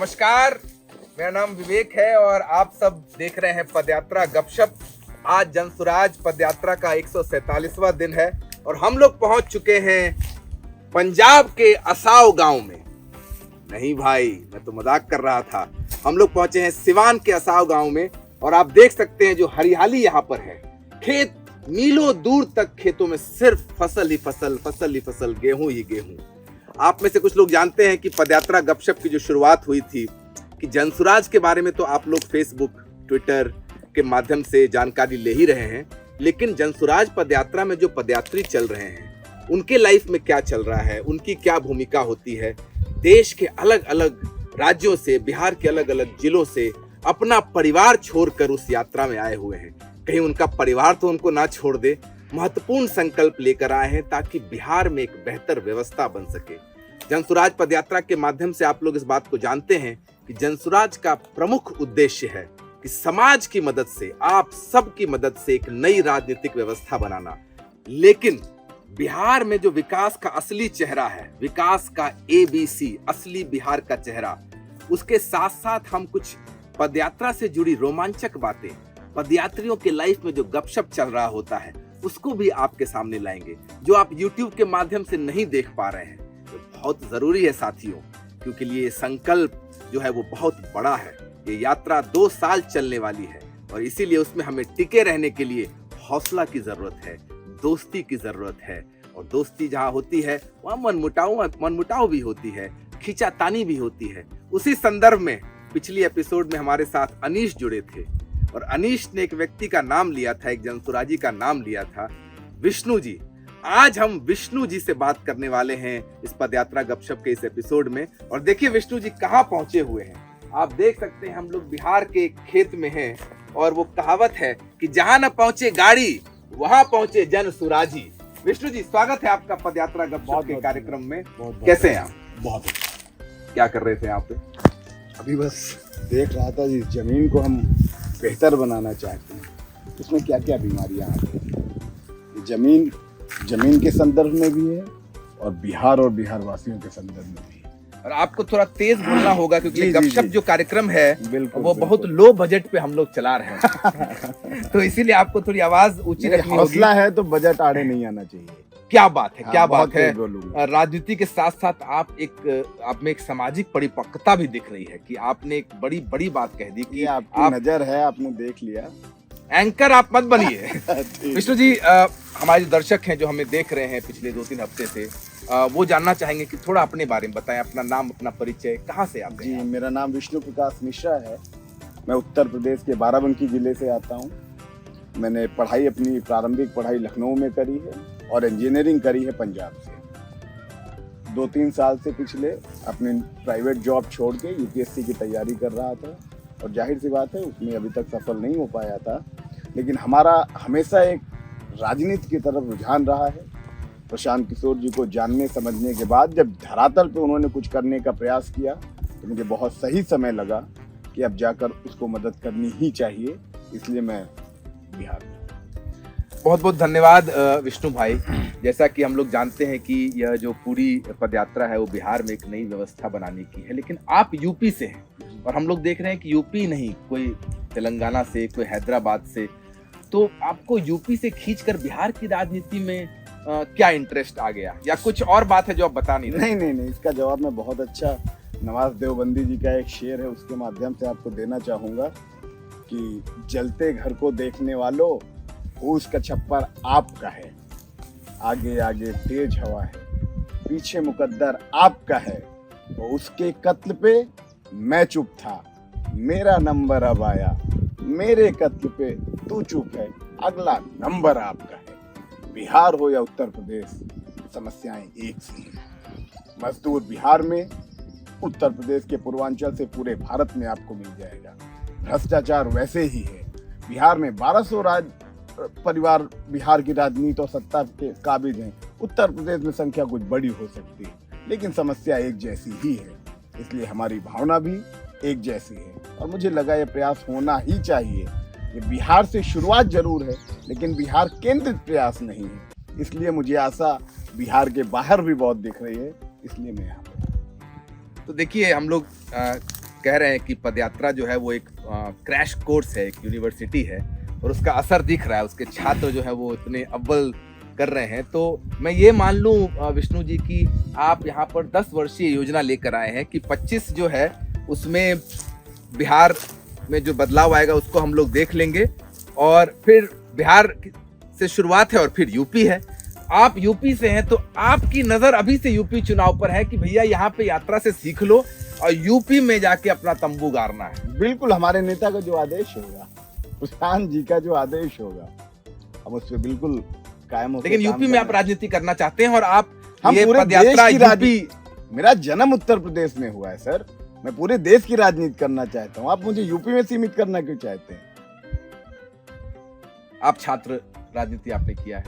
नमस्कार, मेरा नाम विवेक है और आप सब देख रहे हैं पदयात्रा गपशप। आज जनसुराज पदयात्रा का 147वां दिन है और हम लोग पहुंच चुके हैं पंजाब के असाव गांव में। नहीं भाई, मैं तो मजाक कर रहा था। हम लोग पहुंचे हैं सिवान के असाव गांव में और आप देख सकते हैं जो हरियाली यहाँ पर है। खेत मीलों दूर तक, खेतों में सिर्फ फसल ही फसल, गेहूं ही गेहूं। आप में से कुछ लोग जानते हैं कि पदयात्रा गपशप की जो शुरुआत हुई थी कि जनसुराज के बारे में तो आप लोग फेसबुक, ट्विटर के माध्यम से जानकारी ले ही रहे हैं, लेकिन जनसुराज पदयात्रा में जो पदयात्री चल रहे हैं उनके लाइफ में क्या चल रहा है, उनकी क्या भूमिका होती है। देश के अलग अलग राज्यों से, बिहार के अलग अलग जिलों से अपना परिवार छोड़कर उस यात्रा में आए हुए हैं। कहीं उनका परिवार तो उनको ना छोड़ दे। महत्वपूर्ण संकल्प लेकर आए हैं ताकि बिहार में एक बेहतर व्यवस्था बन सके। जनसुराज पदयात्रा के माध्यम से आप लोग इस बात को जानते हैं कि जनसुराज का प्रमुख उद्देश्य है कि समाज की मदद से, आप सबकी मदद से एक नई राजनीतिक व्यवस्था बनाना। लेकिन बिहार में जो विकास का असली चेहरा है, विकास का ABC, असली बिहार का चेहरा, उसके साथ साथ हम कुछ पदयात्रा से जुड़ी रोमांचक बातें, पदयात्रियों के लाइफ में जो गपशप चल रहा होता है उसको भी आपके सामने लाएंगे, जो आप YouTube के माध्यम से नहीं देख पा रहे हैं। तो बहुत जरूरी है साथियों, क्योंकि ये संकल्प जो है वो बहुत बड़ा है। ये यात्रा 2 साल चलने वाली है और इसीलिए उसमें हमें टिके रहने के लिए हौसला की जरूरत है, दोस्ती की जरूरत है। और दोस्ती जहाँ होती है वहाँ मनमुटाव भी होती है, खींचातानी भी होती है। उसी संदर्भ में पिछली एपिसोड में हमारे साथ अनीश जुड़े थे और अनीश ने एक व्यक्ति का नाम लिया था, एक जनसुराजी का नाम लिया था, विष्णु जी। आज हम विष्णु जी से बात करने वाले हैं इस पदयात्रा गपशप के इस एपिसोड में। और देखिए विष्णु जी कहाँ पहुंचे हुए हैं। आप देख सकते हैं हम लोग बिहार के खेत में हैं और वो कहावत है कि जहां न पहुंचे गाड़ी वहां पहुंचे जनसुराजी। विष्णु जी, स्वागत है आपका पदयात्रा गपशप के कार्यक्रम में। कैसे हैं आप? बहुत। क्या कर रहे थे आप? अभी बस देख रहा था जिस जमीन को हम बेहतर बनाना चाहते हैं उसमें क्या क्या बीमारियां आती हैं। जमीन के संदर्भ में भी है और बिहार वासियों के संदर्भ में भी है। और आपको थोड़ा तेज बोलना होगा क्योंकि गपशप जो कार्यक्रम है वो बहुत बिल्कुल। लो बजट पे हम लोग चला रहे हैं तो इसीलिए आपको थोड़ी आवाज ऊंची रखनी होगी। हौसला है तो बजट आड़े नहीं आना चाहिए। क्या बात है, क्या बात है। बोलूंगा। राजनीति के साथ साथ आप में एक सामाजिक परिपक्वता भी दिख रही है कि आपने एक बड़ी बात कह दी कि आपकी नजर है, आपने देख लिया। एंकर आप मत बनिए। विष्णु जी, हमारे जो दर्शक हैं जो हमें देख रहे हैं पिछले 2-3 हफ्ते से, वो जानना चाहेंगे कि थोड़ा अपने बारे में बताएं, अपना नाम, अपना परिचय, कहाँ से आप? जी, मेरा नाम विष्णु प्रकाश मिश्रा है। मैं उत्तर प्रदेश के बाराबंकी जिले से आता हूँ। मैंने अपनी प्रारंभिक पढ़ाई लखनऊ में करी है और इंजीनियरिंग करी है पंजाब से। 2-3 साल से पिछले अपनी प्राइवेट जॉब छोड़ के UPSC की तैयारी कर रहा था और जाहिर सी बात है उसमें अभी तक सफल नहीं हो पाया था। लेकिन हमारा हमेशा एक राजनीति की तरफ रुझान रहा है। प्रशांत किशोर जी को जानने समझने के बाद जब धरातल पे उन्होंने कुछ करने का प्रयास किया तो मुझे बहुत सही समय लगा कि अब जाकर उसको मदद करनी ही चाहिए। इसलिए मैं बिहार में। बहुत बहुत धन्यवाद विष्णु भाई। जैसा कि हम लोग जानते हैं कि यह जो पूरी पदयात्रा है वो बिहार में एक नई व्यवस्था बनाने की है, लेकिन आप यूपी से हैं और हम लोग देख रहे हैं कि यूपी नहीं, कोई तेलंगाना से, कोई हैदराबाद से, तो आपको यूपी से खींचकर बिहार की राजनीति में क्या इंटरेस्ट आ गया, या कुछ और बात है जो आप बता नहीं रहे? नहीं, इसका जवाब मैं बहुत अच्छा नवाज देवबंदी जी का एक शेर है उसके माध्यम से आपको देना चाहूँगा कि जलते घर को देखने वालों, उसका छप्पर आपका है, आगे आगे तेज हवा है, पीछे मुकद्दर आपका है, वो उसके कत्ल पे मैं चुप था, मेरा नंबर अब आया, मेरे कत्ल पे तू चुप है, अगला नंबर आपका है। बिहार हो या उत्तर प्रदेश, समस्याएं एक सी हैं। मजदूर बिहार में, उत्तर प्रदेश के पूर्वांचल से पूरे भारत में आपको मिल जाएगा। भ्रष्टाचार वैसे ही है। बिहार में 1200 परिवार बिहार की राजनीति और सत्ता के काबिज हैं। उत्तर प्रदेश में संख्या कुछ बड़ी हो सकती है, लेकिन समस्या एक जैसी ही है। इसलिए हमारी भावना भी एक जैसी है और मुझे लगा ये प्रयास होना ही चाहिए। ये बिहार से शुरुआत जरूर है, लेकिन बिहार केंद्रित प्रयास नहीं है। इसलिए मुझे आशा बिहार के बाहर भी बहुत दिख रही है, इसलिए मैं यहाँ पे। तो देखिए, हम लोग कह रहे हैं कि पदयात्रा जो है वो एक क्रैश कोर्स है, एक यूनिवर्सिटी है और उसका असर दिख रहा है, उसके छात्र जो है वो इतने अव्वल कर रहे हैं। तो मैं ये मान लूं विष्णु जी कि आप यहाँ पर 10 वर्षीय योजना लेकर आए हैं कि 25 जो है उसमें बिहार में जो बदलाव आएगा उसको हम लोग देख लेंगे और फिर बिहार से शुरुआत है और फिर यूपी है। आप यूपी से हैं तो आपकी नजर अभी से यूपी चुनाव पर है कि भैया यहाँ पे यात्रा से सीख लो और यूपी में जाके अपना तंबू गाड़ना है। बिल्कुल, हमारे नेता का जो आदेश होगा, प्रधान जी का जो आदेश होगा, हम उस पर बिल्कुल कायम होकर लेकिन यूपी में आप राजनीति करना चाहते हैं और आप हम ये पूरे पदयात्रा देश की यूपी। मेरा जन्म उत्तर प्रदेश में हुआ है सर, मैं पूरे देश की राजनीति करना चाहता हूँ। आप मुझे यूपी में सीमित करना क्यों चाहते हैं? आप छात्र राजनीति आपने किया है?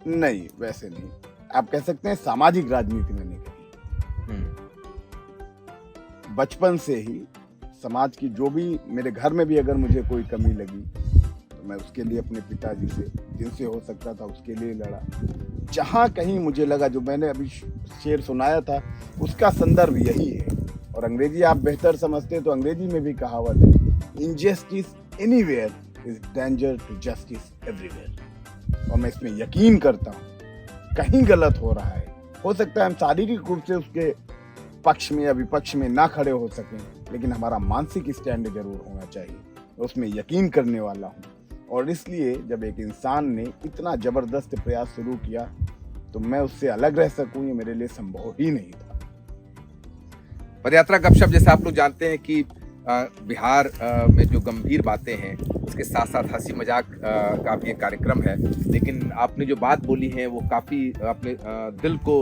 नहीं, वैसे नहीं, आप कह सकते हैं सामाजिक राजनीति मैंने की। बचपन से ही समाज की जो भी, मेरे घर में भी अगर मुझे कोई कमी लगी तो मैं उसके लिए अपने पिताजी से, जिनसे हो सकता था उसके लिए लड़ा। जहाँ कहीं मुझे लगा, जो मैंने अभी शेर सुनाया था उसका संदर्भ यही है। और अंग्रेजी आप बेहतर समझते हैं तो अंग्रेजी में भी कहावत है, injustice anywhere is danger to justice everywhere. और मैं इसमें यकीन करता हूँ कहीं गलत हो रहा है, हो सकता है हम शारीरिक रूप से उसके पक्ष में या विपक्ष में ना खड़े हो सकें, लेकिन हमारा मानसिक स्टैंड जरूर होना चाहिए। मैं उसमें यकीन करने वाला हूँ और इसलिए जब एक इंसान ने इतना जबरदस्त प्रयास शुरू किया तो मैं उससे अलग रह सकूं, ये मेरे लिए संभव ही नहीं था। पदयात्रा गपशप, जैसे आप लोग जानते हैं कि बिहार में जो गंभीर बातें हैं उसके साथ साथ हंसी मजाक का भी एक कार्यक्रम है, लेकिन आपने जो बात बोली है वो काफ़ी अपने दिल को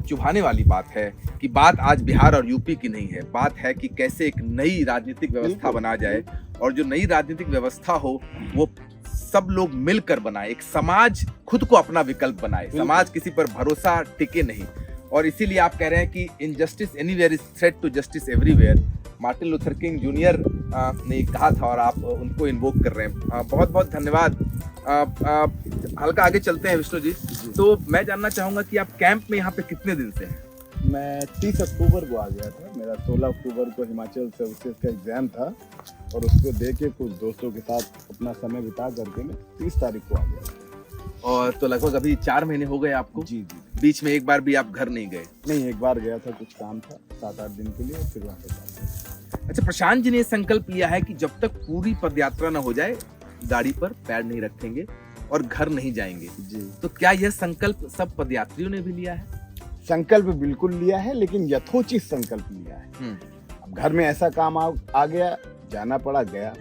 चुभाने वाली बात है कि बात आज बिहार और यूपी की नहीं है, बात है कि कैसे एक नई राजनीतिक व्यवस्था बना जाए और जो नई राजनीतिक व्यवस्था हो वो सब लोग मिलकर बनाए, एक समाज खुद को अपना विकल्प बनाए, समाज किसी पर भरोसा टिके नहीं। और इसीलिए आप कह रहे हैं कि injustice anywhere is threat to justice everywhere. Martin Luther King Junior ने कहा था और आप उनको इन्वोक कर रहे हैं। बहुत बहुत धन्यवाद। हल्का आगे चलते हैं विष्णु जी। तो मैं जानना चाहूंगा कि आप कैंप में यहाँ पे कितने दिन से हैं? मैं 30 अक्टूबर को आ गया था, मेरा 16 अक्टूबर को हिमाचल सर्विसेज का एग्जाम था और उसको दे के कुछ दोस्तों के साथ अपना समय बिता करके मैं 30 तारीख को आ गया था। और तो लगभग अभी 4 महीने हो गए आपको? जी जी। बीच में एक बार भी आप घर नहीं गए? नहीं, एक बार गया था, कुछ काम था, 7-8 दिन के लिए, फिर वापस आ गया। अच्छा, प्रशांत जी ने संकल्प लिया है कि जब तक पूरी पदयात्रा न हो जाए गाड़ी पर पैर नहीं रखेंगे और घर नहीं जाएंगे जी। तो क्या यह संकल्प सब पदयात्रियों ने भी लिया है? संकल्प बिल्कुल लिया है, लेकिन यथोचित संकल्प लिया है। अब घर में ऐसा काम आ गया, जाना पड़ा, गया।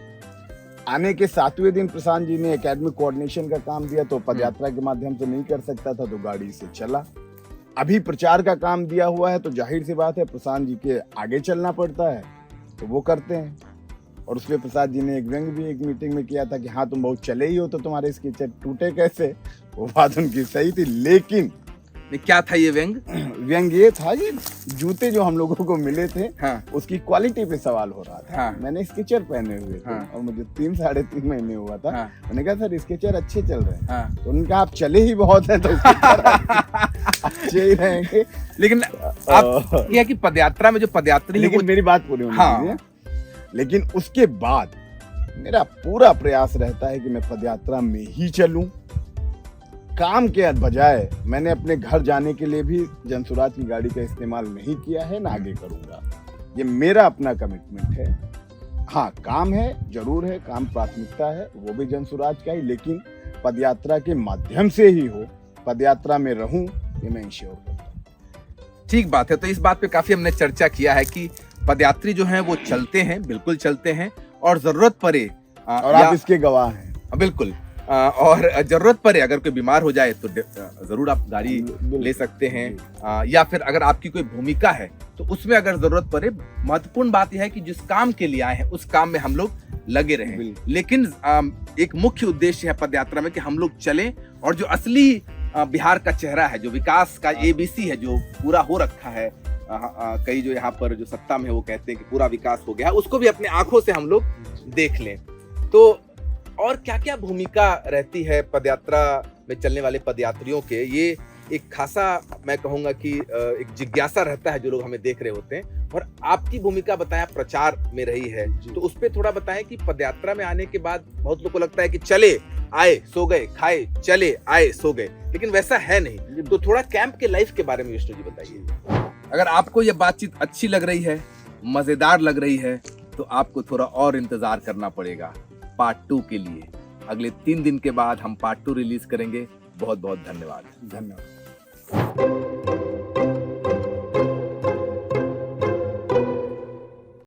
आने के 7वें दिन प्रशांत जी ने एकेडमिक कोऑर्डिनेशन का काम दिया तो पदयात्रा के माध्यम से नहीं कर सकता था तो गाड़ी से चला। अभी प्रचार का काम दिया हुआ है तो जाहिर सी बात है प्रशांत जी के आगे चलना पड़ता है तो वो करते हैं। और उसमें प्रसाद जी ने एक व्यंग भी एक मीटिंग में किया था कि हाँ तुम बहुत चले ही हो तो तुम्हारे स्केचर टूटे कैसे। वो बात उनकी सही थी, लेकिन क्या था ये व्यंग? व्यंग ये था, ये जूते जो हम लोगों को मिले थे हाँ। उसकी क्वालिटी पे सवाल हो रहा था। हाँ। मैंने स्केचर पहने हुए थे। हाँ। और मुझे 3-3.5 महीने हुआ था। हाँ। मैंने कहा सर स्केचर अच्छे चल रहे हैं। हाँ। तो उन्होंने कहा आप चले ही बहुत हैं तो अच्छे ही रहेंगे। लेकिन आप यह कि पदयात्रा में जो पदयात्री, लेकिन मेरी बात पूरी होनी चाहिए। लेकिन उसके बाद मेरा पूरा प्रयास रहता है कि मैं पदयात्रा में ही चलूं। काम के बजाय मैंने अपने घर जाने के लिए भी जनसुराज की गाड़ी का इस्तेमाल नहीं किया है, ना आगे करूंगा। ये मेरा अपना कमिटमेंट है। हाँ, काम है, जरूर है, काम प्राथमिकता है, वो भी जनसुराज का ही, लेकिन पदयात्रा के माध्यम से ही हो, पदयात्रा में रहूं, ये मैं इंश्योर करता हूं। ठीक बात है। तो इस बात पे काफी हमने चर्चा किया है कि पदयात्री जो हैं वो चलते हैं, बिल्कुल चलते हैं, और जरूरत पड़े और आप इसके गवाह हैं। बिल्कुल। और जरूरत पड़े अगर कोई बीमार हो जाए तो जरूर आप गाड़ी ले सकते हैं, या फिर अगर आपकी कोई भूमिका है तो उसमें अगर जरूरत पड़े। महत्वपूर्ण बात यह है कि जिस काम के लिए आए हैं उस काम में हम लोग लगे रहें। लेकिन एक मुख्य उद्देश्य है पदयात्रा में कि हम लोग चलें और जो असली बिहार का चेहरा है, जो विकास का ABC है, जो पूरा हो रखा है, कई जो यहाँ पर जो सत्ता में है वो कहते हैं कि पूरा विकास हो गया, उसको भी अपने आंखों से हम लोग देख लें। तो और क्या क्या भूमिका रहती है पदयात्रा में चलने वाले पदयात्रियों के, ये एक खासा मैं कहूँगा कि एक जिज्ञासा रहता है जो लोग हमें देख रहे होते हैं। और आपकी भूमिका बताया प्रचार में रही है, तो उस पर थोड़ा बताएं कि पदयात्रा में आने के बाद बहुत लोगों को लगता है कि चले आए सो गए, खाए चले आए सो गए, लेकिन वैसा है नहीं। तो थोड़ा कैंप के लाइफ के बारे में विष्णु जी बताइए। अगर आपको ये बातचीत अच्छी लग रही है, मजेदार लग रही है, तो आपको थोड़ा और इंतजार करना पड़ेगा पार्ट 2 के लिए। अगले 3 दिन के बाद हम पार्ट 2 रिलीज करेंगे। बहुत बहुत धन्यवाद। धन्यवाद।